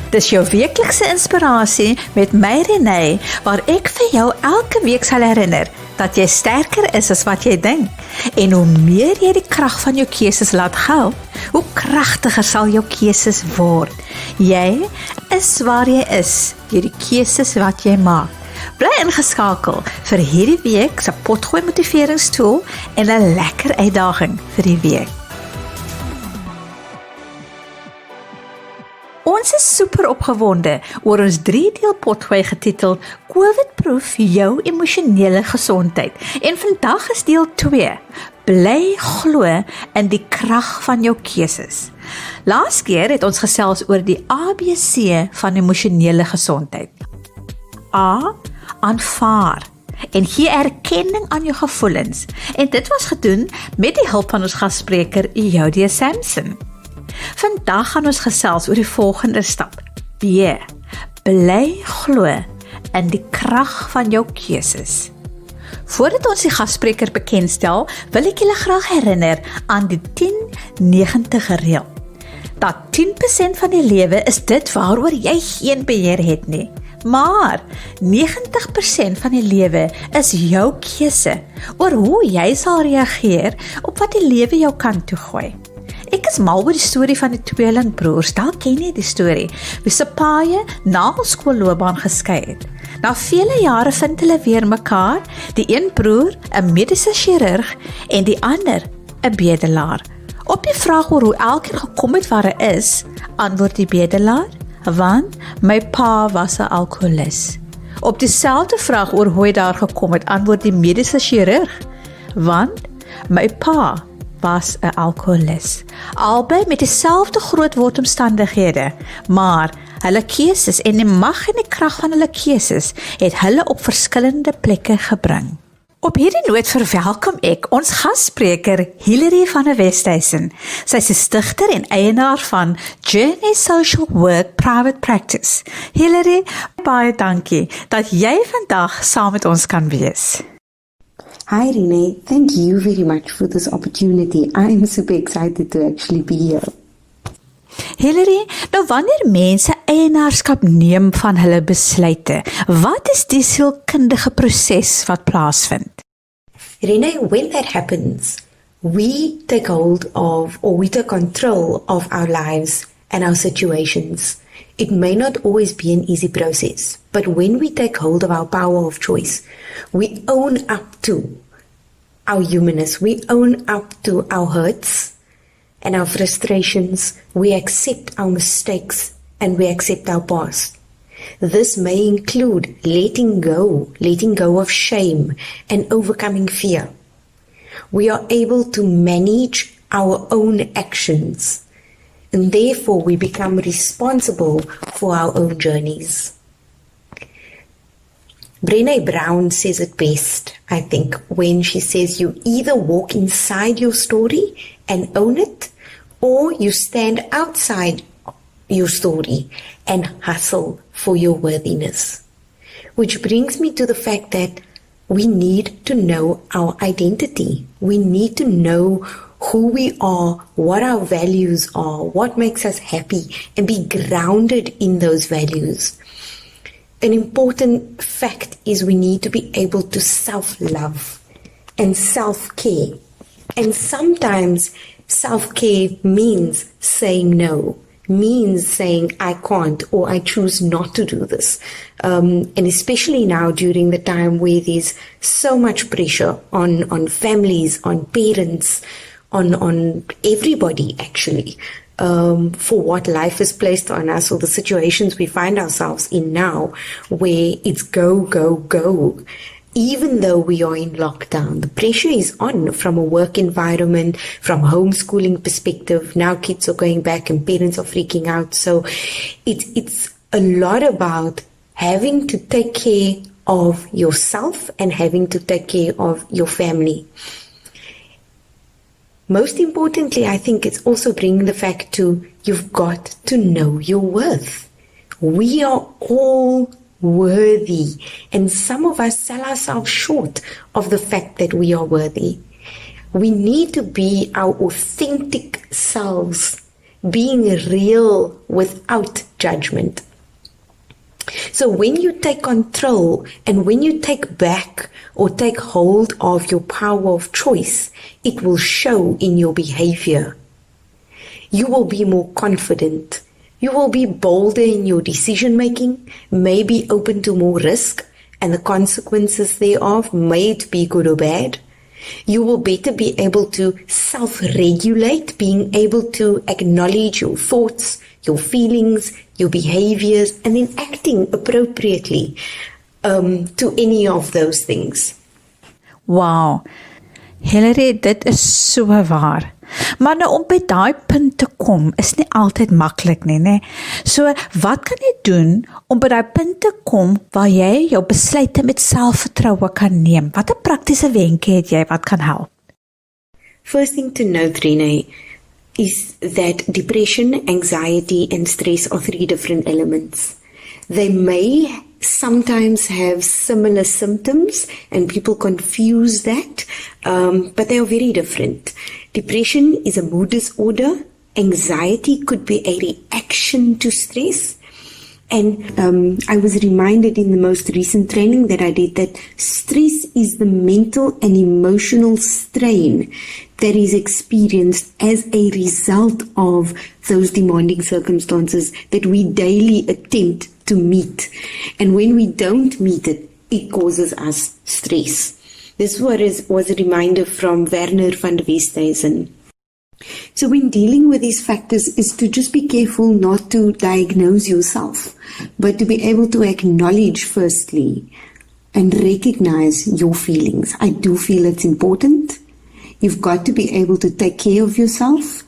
Dis jou weeklikse inspirasie met my Renée, waar ek vir jou elke week sal herinner dat jy sterker is as wat jy dink. En hoe meer jy die krag van jou keuses laat geld, hoe kragtiger sal jou keuses word. Jy is waar jy is deur die keuses wat jy maak. Bly ingeskakel vir hierdie week se potgooi motiveringstool en 'n lekker uitdaging vir die week. Ons is super opgewonde oor ons 3-deel potgooi getiteld Kovid-proef jou emosionele gesondheid. En vandag is deel 2. Bly glo in die krag van jou keuses. Laaskeer het ons gesels oor die ABC van emosionele gesondheid. A. Aanvaar en gee erkenning aan jou gevoelens. En dit was gedoen met die hulp van ons gasspreker Euodia Sampson. Vandag gaan ons gesels oor die volgende stap. B. Bly glo in die krag van jou keuses. Voordat ons die gasspreker bekendstel, wil ek julle graag herinner aan die 10-90 reël. Dat 10% van die lewe is dit waaroor jy geen beheer het nie. Maar 90% van die lewe is jou keuse oor hoe jy sal reageer op wat die lewe jou kan toegooi. Ek is mal oor die storie van die tweelingbroers, dalk ken jy die storie, wie se paaie na hul skoolloopbaan geskei het. Na vele jare vind hulle weer mekaar, die een broer 'n mediese chirurg en die ander 'n bedelaar. Op die vraag oor hoe elkeen gekom het waar hy is, antwoord die bedelaar, want my pa was 'n alkoholist. Op dieselfde vraag oor hoe hy daar gekom het, antwoord die mediese chirurg, want my pa was 'n alkoholist. Albei met dieselfde grootword omstandighede, maar hulle keuses en die mag en die krag van hulle keuses het hulle op verskillende plekke gebring. Op hierdie noot verwelkom ek ons gasspreker Hilary van Westhuizen. Sy is 'n stigter en eienaar van Journey Social Work Private Practice. Hilary, baie dankie dat jy vandag saam met ons kan wees. Hi Renée, thank you very much for this opportunity. I am super excited to actually be here. Hilary, nou wanneer mense eienaarskap neem van hulle besluite, wat is die sielkundige proses wat plaasvind? Renée, when that happens, we take hold of, or we take control of our lives and our situations. It may not always be an easy process, but when we take hold of our power of choice, we own up to our humanness, we own up to our hurts and our frustrations, we accept our mistakes and we accept our past. This may include letting go of shame and overcoming fear. We are able to manage our own actions, and therefore we become responsible for our own journeys. Brené Brown says it best, I think, when she says you either walk inside your story and own it, or you stand outside your story and hustle for your worthiness. Which brings me to the fact that we need to know our identity. We need to know who we are, what our values are, what makes us happy, and be grounded in those values. An important fact is we need to be able to self-love and self-care. And sometimes self-care means saying no, means saying I can't or I choose not to do this. And especially now during the time where there's so much pressure on families, on parents, on everybody actually, for what life has placed on us, or the situations we find ourselves in now, where it's go, go, go. Even though we are in lockdown, the pressure is on from a work environment, from homeschooling perspective. Now kids are going back and parents are freaking out. So it's a lot about having to take care of yourself and having to take care of your family. Most importantly, I think it's also bringing the fact to you've got to know your worth. We are all worthy, and some of us sell ourselves short of the fact that we are worthy. We need to be our authentic selves, being real without judgment. So when you take control and when you take back or take hold of your power of choice, it will show in your behavior. You will be more confident. You will be bolder in your decision making, may be open to more risk and the consequences thereof, may it be good or bad. You will better be able to self-regulate, being able to acknowledge your thoughts, your feelings, your behaviors, and then acting appropriately to any of those things. Wow, Hilary, dit is so waar. Maar nou om by daai punt te kom is nie altyd maklik nie, né? So, wat kan jy doen om by daai punt te kom waar jy jou besluite met selfvertroue kan neem? Watter praktiese wenke het jy wat kan help? First thing to note, Renee, is that depression, anxiety, and stress are 3 different elements. They may sometimes have similar symptoms, and people confuse that, but they are very different. Depression is a mood disorder. Anxiety could be a reaction to stress. And I was reminded in the most recent training that I did that stress is the mental and emotional strain that is experienced as a result of those demanding circumstances that we daily attempt to meet. And when we don't meet it, it causes us stress. This was a reminder from Werner van Westhuizen. So when dealing with these factors is to just be careful not to diagnose yourself, but to be able to acknowledge firstly and recognize your feelings. I do feel it's important. You've got to be able to take care of yourself,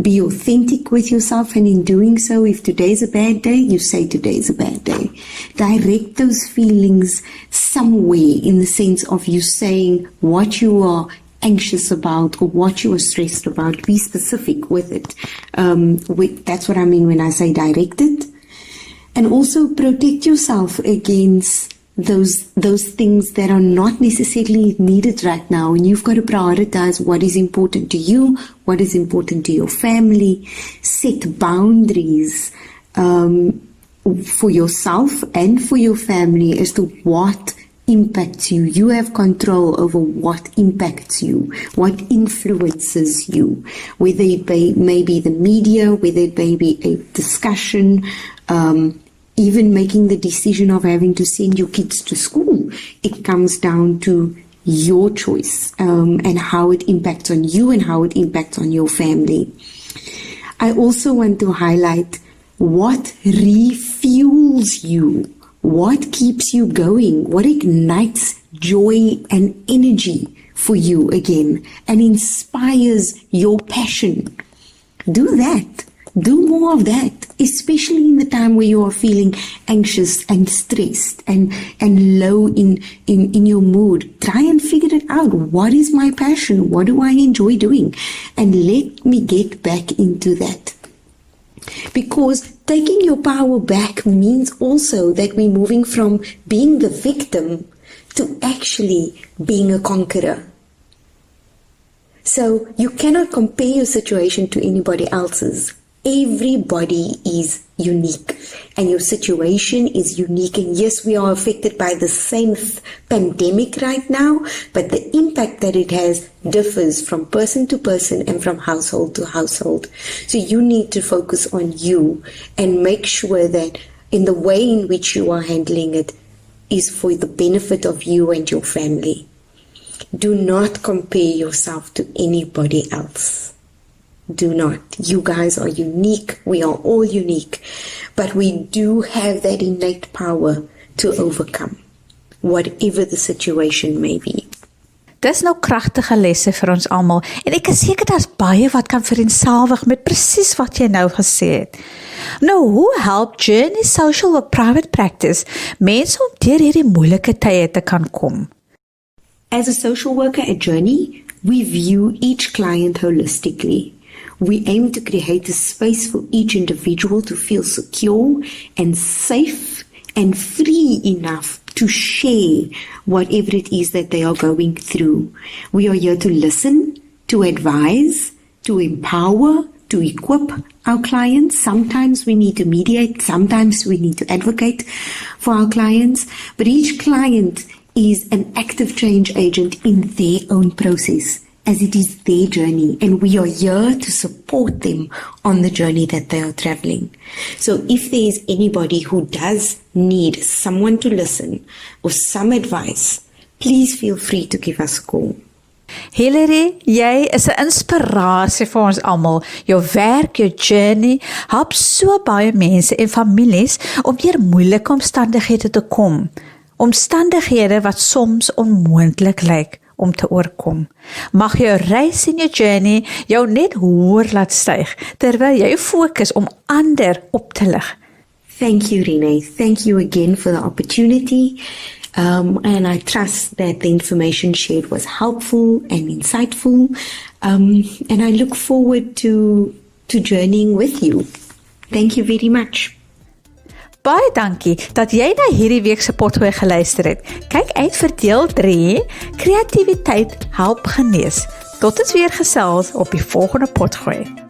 be authentic with yourself, and in doing so, if today's a bad day, you say today's a bad day. Direct those feelings somewhere in the sense of you saying what you are anxious about or what you are stressed about. Be specific with it. That's what I mean when I say direct it. And also protect yourself against those things that are not necessarily needed right now, and you've got to prioritize what is important to you, what is important to your family. Set boundaries for yourself and for your family as to what impacts you. You have control over what impacts you, what influences you, whether it may be the media, whether it may be a discussion, even making the decision of having to send your kids to school. It comes down to your choice and how it impacts on you and how it impacts on your family. I also want to highlight what refuels you, what keeps you going, what ignites joy and energy for you again and inspires your passion. Do that. Do more of that, especially in the time where you are feeling anxious and stressed and low in your mood. Try and figure it out. What is my passion? What do I enjoy doing? And let me get back into that. Because taking your power back means also that we're moving from being the victim to actually being a conqueror. So you cannot compare your situation to anybody else's. Everybody is unique and your situation is unique. And yes, we are affected by the same pandemic right now, but the impact that it has differs from person to person and from household to household. So you need to focus on you and make sure that in the way in which you are handling it is for the benefit of you and your family. Do not compare yourself to anybody else. Do not. You guys are unique. We are all unique. But we do have that innate power to overcome whatever the situation may be. Dis nou kragtige lesse vir ons almal en ek is seker daar's baie wat kan vereenselwig met presies wat jy nou gesê het. Nou, hoe help Journey Social Work Private Practice mense om deur hierdie moeilike tye te kan kom? As a social worker at Journey, we view each client holistically. We aim to create a space for each individual to feel secure and safe and free enough to share whatever it is that they are going through. We are here to listen, to advise, to empower, to equip our clients. Sometimes we need to mediate, sometimes we need to advocate for our clients, but each client is an active change agent in their own process, as it is their journey, and we are here to support them on the journey that they are traveling. So if there is anybody who does need someone to listen or some advice, please feel free to give us a call. Hilary, jy is 'n inspirasie vir ons almal. Jou werk, jou journey, help so baie mense en families om deur moeilike omstandighede te kom. Omstandighede wat soms onmoontlik lyk om te oorkom. Mag jou reis en jou journey jou net hoër laat styg, terwyl jy fokus om ander op te lig. Thank you, Renee. Thank you again for the opportunity. And I trust that the information shared was helpful and insightful. And I look forward to journeying with you. Thank you very much. Baie dankie dat jy na hierdie week se potgooi geluister het. Kyk uit vir deel 3, kreatiwiteit help genees. Tot ons weer gesels op die volgende potgooi.